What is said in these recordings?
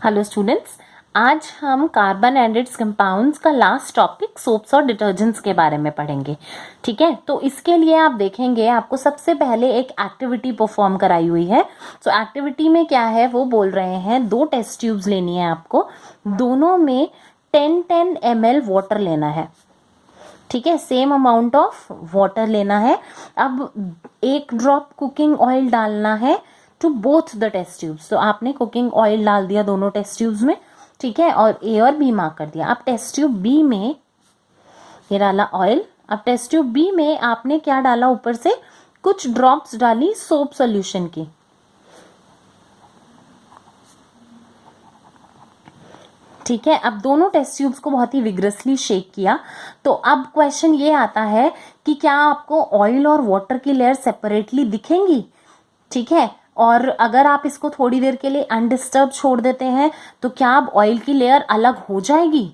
Hello students, आज हम carbon and it's compounds का लास्ट टॉपिक सोप्स और डिटर्जेंट्स के बारे में पढ़ेंगे। ठीक है, तो इसके लिए आप देखेंगे आपको सबसे पहले एक एक्टिविटी परफॉर्म कराई हुई है। तो एक्टिविटी में क्या है वो बोल रहे हैं, 2 टेस्ट ट्यूब्स लेनी है आपको, दोनों में 10-10 ml वाटर लेना है। ठीक है, सेम अमाउंट ऑफ वाटर लेना है। अब 1 ड्रॉप कुकिंग ऑयल डालना है to both the test tubes. तो आपने कुकिंग ऑयल डाल दिया दोनों टेस्ट ट्यूब्स में, ठीक है, और ए और बी मार्क कर दिया। अब टेस्ट ट्यूब बी में ये डाला ऑयल। अब टेस्ट ट्यूब बी में आपने क्या डाला, ऊपर से कुछ ड्रॉप्स डाली सोप सॉल्यूशन की। ठीक है, अब दोनों टेस्ट ट्यूब्स को बहुत ही विग्रसली शेक किया। तो अब क्वेश्चन ये आता है कि क्या आपको ऑयल और वाटर की लेयर सेपरेटली दिखेंगी। ठीक है, और अगर आप इसको थोड़ी देर के लिए अनडिस्टर्ब छोड़ देते हैं तो क्या अब ऑयल की लेयर अलग हो जाएगी।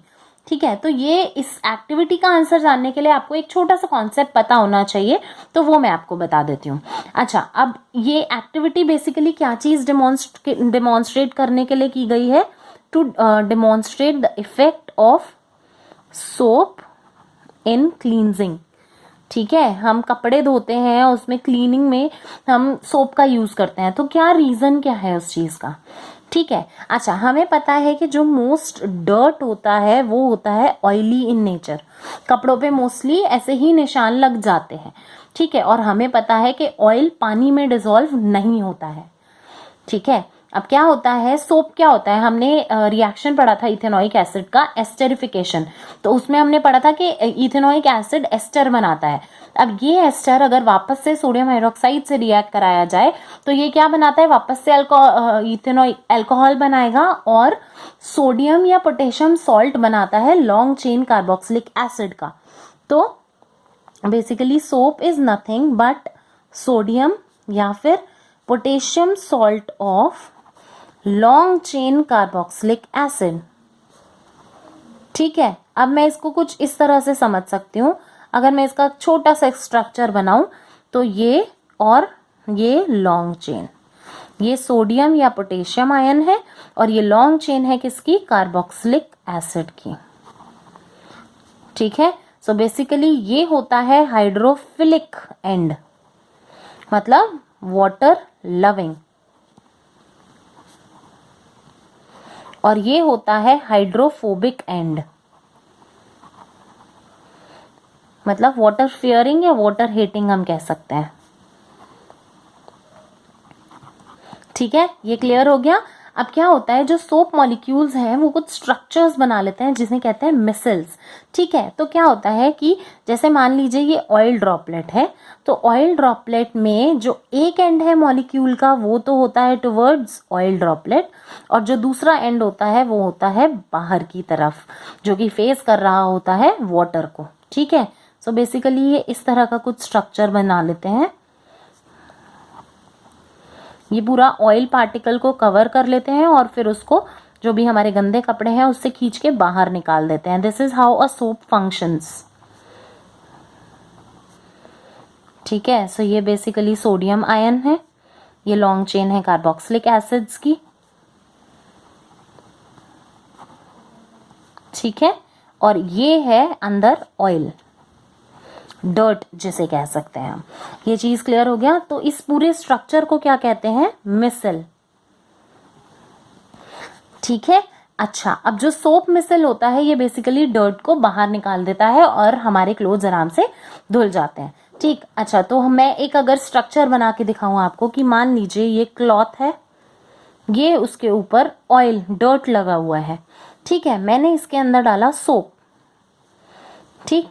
ठीक है, तो ये इस एक्टिविटी का आंसर जानने के लिए आपको एक छोटा सा कॉन्सेप्ट पता होना चाहिए, तो वो मैं आपको बता देती हूँ। अच्छा, अब ये एक्टिविटी बेसिकली क्या चीज डिमॉन्स्ट्रेट करने के लिए की गई है, to demonstrate the effect of soap in cleansing. ठीक है, हम कपड़े धोते हैं, उसमें क्लीनिंग में हम सोप का यूज करते हैं, तो क्या रीजन क्या है उस चीज का। ठीक है, अच्छा, हमें पता है कि जो मोस्ट डर्ट होता है वो होता है ऑयली इन नेचर। कपड़ों पे मोस्टली ऐसे ही निशान लग जाते हैं। ठीक है, और हमें पता है कि ऑयल पानी में डिसॉल्व नहीं होता है। ठीक है, अब क्या होता है, सोप क्या होता है, हमने रिएक्शन पढ़ा था इथेनॉइक एसिड का, एस्टरिफिकेशन। तो उसमें हमने पढ़ा था कि इथेनॉइक एसिड एस्टर बनाता है। अब ये एस्टर अगर वापस से सोडियम हाइड्रोक्साइड से रिएक्ट कराया जाए तो ये क्या बनाता है, वापस से इथेनॉइक अल्कोहल बनाएगा और सोडियम या पोटेशियम सॉल्ट बनाता है लॉन्ग चेन कार्बोक्सिलिक एसिड का। तो basically soap is nothing but sodium या फिर potassium salt of long chain carboxylic acid. ठीक है, अब मैं इसको कुछ इस तरह से समझ सकती हूँ। अगर मैं इसका छोटा सा स्ट्रक्चर बनाऊं तो ये और ये लॉन्ग चेन, ये सोडियम या पोटेशियम आयन है और ये लॉन्ग चेन है किसकी, कार्बोक्सिलिक एसिड की। ठीक है, सो बेसिकली ये होता है हाइड्रोफिलिक एंड, मतलब वाटर लविंग, और ये होता है हाइड्रोफोबिक एंड, मतलब वाटर फियरिंग या वाटर हेटिंग हम कह सकते हैं। ठीक है, ये क्लियर हो गया। अब क्या होता है, जो सोप मॉलिक्यूल्स हैं वो कुछ स्ट्रक्चर्स बना लेते हैं जिन्हें कहते हैं मिसल्स। ठीक है, तो क्या होता है कि जैसे मान लीजिए ये ऑयल ड्रॉपलेट है, तो ऑयल ड्रॉपलेट में जो एक एंड है मॉलिक्यूल का वो तो होता है टुवर्ड्स ऑयल ड्रॉपलेट, और जो दूसरा एंड होता है वो होता है बाहर की तरफ, जो कि फेस कर रहा होता है वाटर को। ठीक है, सो बेसिकली ये इस तरह का कुछ स्ट्रक्चर बना लेते हैं। ये पूरा ऑयल पार्टिकल को कवर कर लेते हैं और फिर उसको जो भी हमारे गंदे कपड़े हैं उससे खींच के बाहर निकाल देते हैं। This is how a soap functions. ठीक है, सो ये बेसिकली सोडियम आयन है, ये लॉन्ग चेन है कार्बोक्सिलिक एसिड्स की। ठीक है, और ये है अंदर ऑयल, डर्ट जिसे कह सकते हैं हम। ये चीज क्लियर हो गया। तो इस पूरे स्ट्रक्चर को क्या कहते हैं, मिसल। ठीक है, अच्छा, अब जो सोप मिसल होता है ये बेसिकली डर्ट को बाहर निकाल देता है और हमारे क्लोथ्स आराम से धुल जाते हैं। ठीक, अच्छा, तो मैं एक अगर स्ट्रक्चर बना के दिखाऊं आपको कि मान लीजिए ये क्लॉथ है, ये उसके ऊपर ऑयल डर्ट लगा हुआ है। ठीक है, मैंने इसके अंदर डाला सोप। ठीक,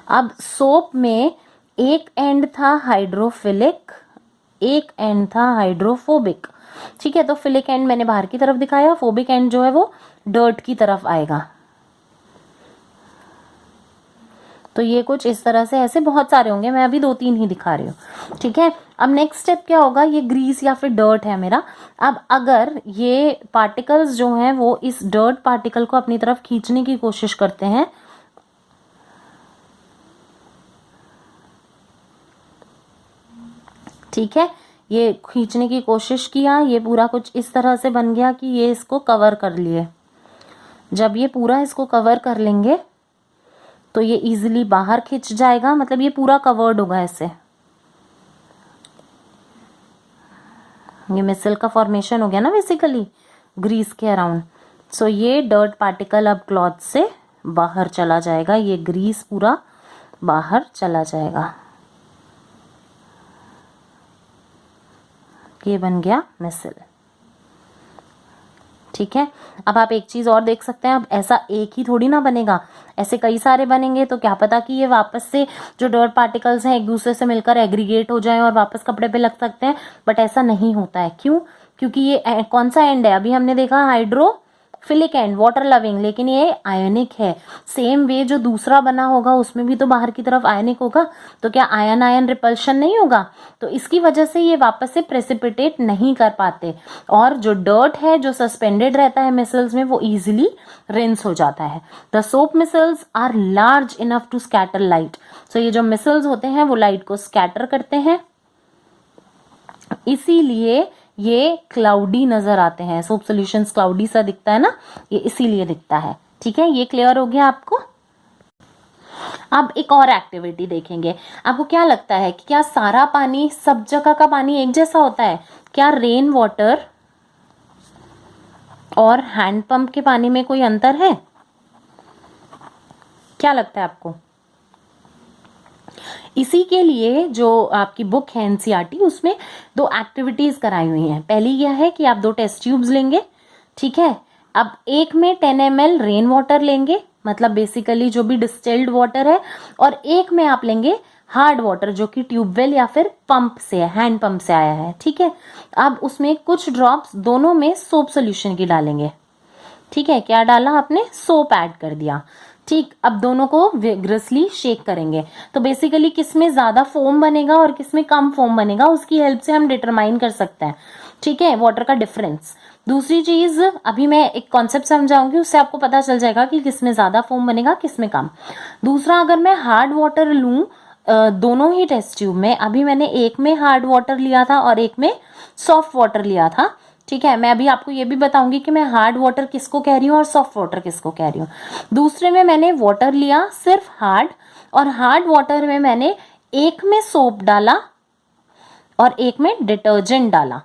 अब सोप में एक एंड था हाइड्रोफिलिक, एक एंड था हाइड्रोफोबिक। ठीक है, तो फिलिक एंड मैंने बाहर की तरफ दिखाया, फोबिक एंड जो है वो डर्ट की तरफ आएगा। तो ये कुछ इस तरह से, ऐसे बहुत सारे होंगे, मैं अभी 2-3 ही दिखा रही हूँ। ठीक है, अब नेक्स्ट स्टेप क्या होगा, ये ग्रीस या फिर डर्ट है मेरा। अब अगर ये पार्टिकल्स जो हैं वो इस डर्ट पार्टिकल को अपनी तरफ खींचने की कोशिश करते हैं, ठीक है, ये खींचने की कोशिश किया, ये पूरा कुछ इस तरह से बन गया कि ये इसको कवर कर लिए। जब ये पूरा इसको कवर कर लेंगे तो ये इजीली बाहर खिंच जाएगा, मतलब ये पूरा कवर्ड होगा ऐसे। ये मिसल का फॉर्मेशन हो गया ना बेसिकली ग्रीस के अराउंड। सो ये डर्ट पार्टिकल अब क्लॉथ से बाहर चला जाएगा, ये ग्रीस पूरा बाहर चला जाएगा। ये बन गया मिसल। ठीक है, अब आप एक चीज और देख सकते हैं, अब ऐसा एक ही थोड़ी ना बनेगा, ऐसे कई सारे बनेंगे तो क्या पता कि ये वापस से जो डर्ट पार्टिकल्स हैं एक दूसरे से मिलकर एग्रीगेट हो जाएं और वापस कपड़े पे लग सकते हैं। बट ऐसा नहीं होता है। क्यों? क्योंकि ये कौन सा एंड है, अभी हमने देखा हाइड्रोफिलिक एंड, वाटर लविंग, लेकिन ये आयनिक है। सेम वे जो दूसरा बना होगा उसमें भी तो बाहर की तरफ आयनिक होगा, तो क्या आयन आयन रिपल्शन नहीं होगा? तो इसकी वजह से ये वापस से प्रेसिपिटेट नहीं कर पाते, और जो डर्ट है जो सस्पेंडेड रहता है मिसल्स में वो इजिली रिंस हो जाता है। The soap micelles are large enough to scatter light. So ये जो मिसल्स होते हैं वो लाइट को स्कैटर करते हैं, इसीलिए ये क्लाउडी नजर आते हैं। सोप सॉल्यूशंस क्लाउडी सा दिखता है ना, ये इसीलिए दिखता है। ठीक है, ये क्लियर हो गया आपको? अब एक और एक्टिविटी देखेंगे। आपको क्या लगता है कि क्या सारा पानी, सब जगह का पानी एक जैसा होता है? क्या रेन वाटर और हैंडपंप के पानी में कोई अंतर है? क्या लगता है आपको? इसी के लिए जो आपकी बुक है एनसीईआरटी, उसमें 2 एक्टिविटीज कराई हुई हैं। पहली यह है कि आप 2 टेस्ट ट्यूब्स लेंगे, ठीक है। अब एक में 10 ml रेन वाटर लेंगे, मतलब बेसिकली जो भी डिस्टिल्ड वाटर है, और एक में आप लेंगे हार्ड वाटर जो कि ट्यूबवेल या फिर पंप से है, हैंड पंप से आया है। ठीक है, अब उसमें कुछ ड्रॉप्स दोनों में सोप सोल्यूशन की डालेंगे। ठीक है, क्या डाला आपने? सोप ऐड कर दिया। ठीक, अब दोनों को विग्रसली शेक करेंगे। तो बेसिकली किसमें ज्यादा फोम बनेगा और किसमें कम फोम बनेगा उसकी हेल्प से हम डिटरमाइन कर सकते हैं। ठीक है, वाटर का डिफरेंस। दूसरी चीज, अभी मैं एक कॉन्सेप्ट समझाऊंगी, उससे आपको पता चल जाएगा कि किसमें ज्यादा फोम बनेगा किसमें कम। दूसरा, अगर मैं हार्ड वाटर लूं दोनों ही टेस्ट ट्यूब में, अभी मैंने एक में हार्ड वाटर लिया था और एक में सॉफ्ट वाटर लिया था। ठीक है, मैं अभी आपको ये भी बताऊंगी कि मैं हार्ड वाटर किसको कह रही हूँ और सॉफ्ट वाटर किसको कह रही हूँ। दूसरे में मैंने वाटर लिया सिर्फ हार्ड, और हार्ड वाटर में मैंने एक में सोप डाला और एक में डिटर्जेंट डाला।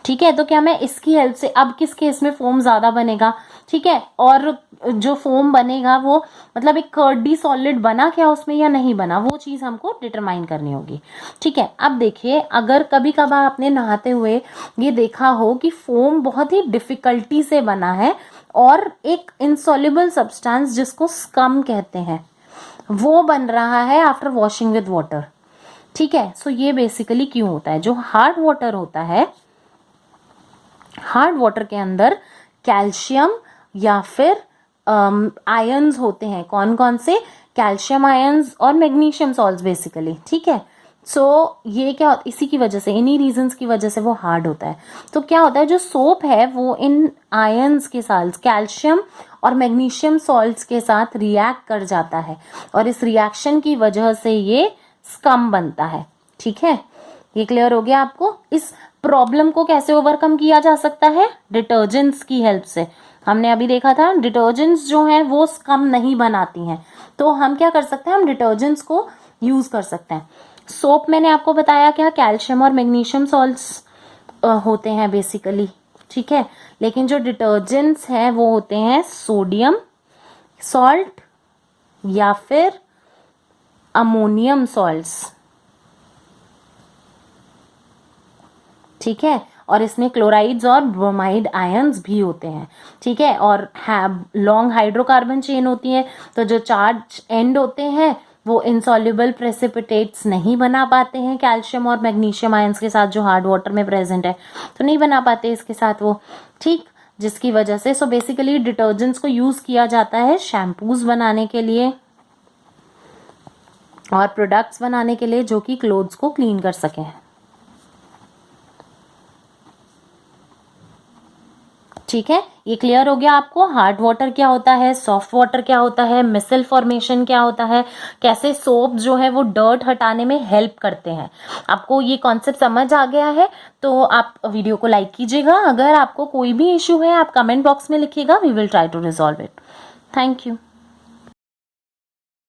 ठीक है, तो क्या मैं इसकी हेल्प से, अब किस केस में फोम ज्यादा बनेगा, ठीक है, और जो फोम बनेगा वो मतलब एक कर्डी सॉलिड बना क्या उसमें या नहीं बना, वो चीज हमको डिटरमाइन करनी होगी। ठीक है, अब देखिए, अगर कभी कभार आपने नहाते हुए ये देखा हो कि फोम बहुत ही डिफिकल्टी से बना है और एक इनसॉल्युबल सब्सटेंस जिसको स्कम कहते हैं वो बन रहा है आफ्टर वॉशिंग विद वाटर। ठीक है, सो ये बेसिकली क्यों होता है? जो हार्ड वाटर होता है, हार्ड वाटर के अंदर कैल्शियम या फिर आयंस होते हैं। कौन कौन से? कैल्शियम आयंस और मैग्नीशियम सॉल्ट्स बेसिकली। ठीक है, सो ये क्या, इसी की वजह से, इन्हीं रीजंस की वजह से वो हार्ड होता है। तो क्या होता है, जो सोप है वो इन आयंस के साथ, कैल्शियम और मैग्नीशियम सॉल्ट्स के साथ रिएक्ट कर जाता है, और इस रिएक्शन की वजह से ये स्कम बनता है। ठीक है, ये क्लियर हो गया आपको? इस प्रॉब्लम को कैसे ओवरकम किया जा सकता है? डिटर्जेंट्स की हेल्प से। हमने अभी देखा था डिटर्जेंट्स जो हैं वो स्कम नहीं बनाती हैं, तो हम क्या कर सकते हैं? हम डिटर्जेंट्स को यूज कर सकते हैं। सोप मैंने आपको बताया क्या, कैल्शियम और मैग्नीशियम सॉल्ट्स होते हैं बेसिकली। ठीक है, लेकिन जो डिटर्जेंट्स हैं वो होते हैं सोडियम सॉल्ट या फिर अमोनियम सॉल्ट्स। ठीक है, और इसमें क्लोराइड्स और ब्रोमाइड आयंस भी होते हैं। ठीक है, और लॉन्ग हाइड्रोकार्बन चेन होती है, तो जो चार्ज एंड होते हैं वो इनसॉल्युबल प्रेसिपिटेट्स नहीं बना पाते हैं कैल्शियम और मैग्नीशियम आयंस के साथ, जो हार्ड वाटर में प्रेजेंट है, तो नहीं बना पाते इसके साथ वो। ठीक, जिसकी वजह से सो बेसिकली डिटर्जेंट्स को यूज किया जाता है शैम्पूज बनाने के लिए और प्रोडक्ट्स बनाने के लिए जो कि क्लोथ्स को क्लीन कर सकें। ठीक है, ये क्लियर हो गया आपको। हार्ड वाटर क्या होता है, सॉफ्ट वाटर क्या होता है, मिसल फॉर्मेशन क्या होता है, कैसे सोप जो है वो डर्ट हटाने में हेल्प करते हैं। आपको ये कॉन्सेप्ट समझ आ गया है तो आप वीडियो को लाइक कीजिएगा। अगर आपको कोई भी इश्यू है आप कमेंट बॉक्स में लिखिएगा, we will try to resolve it. Thank you.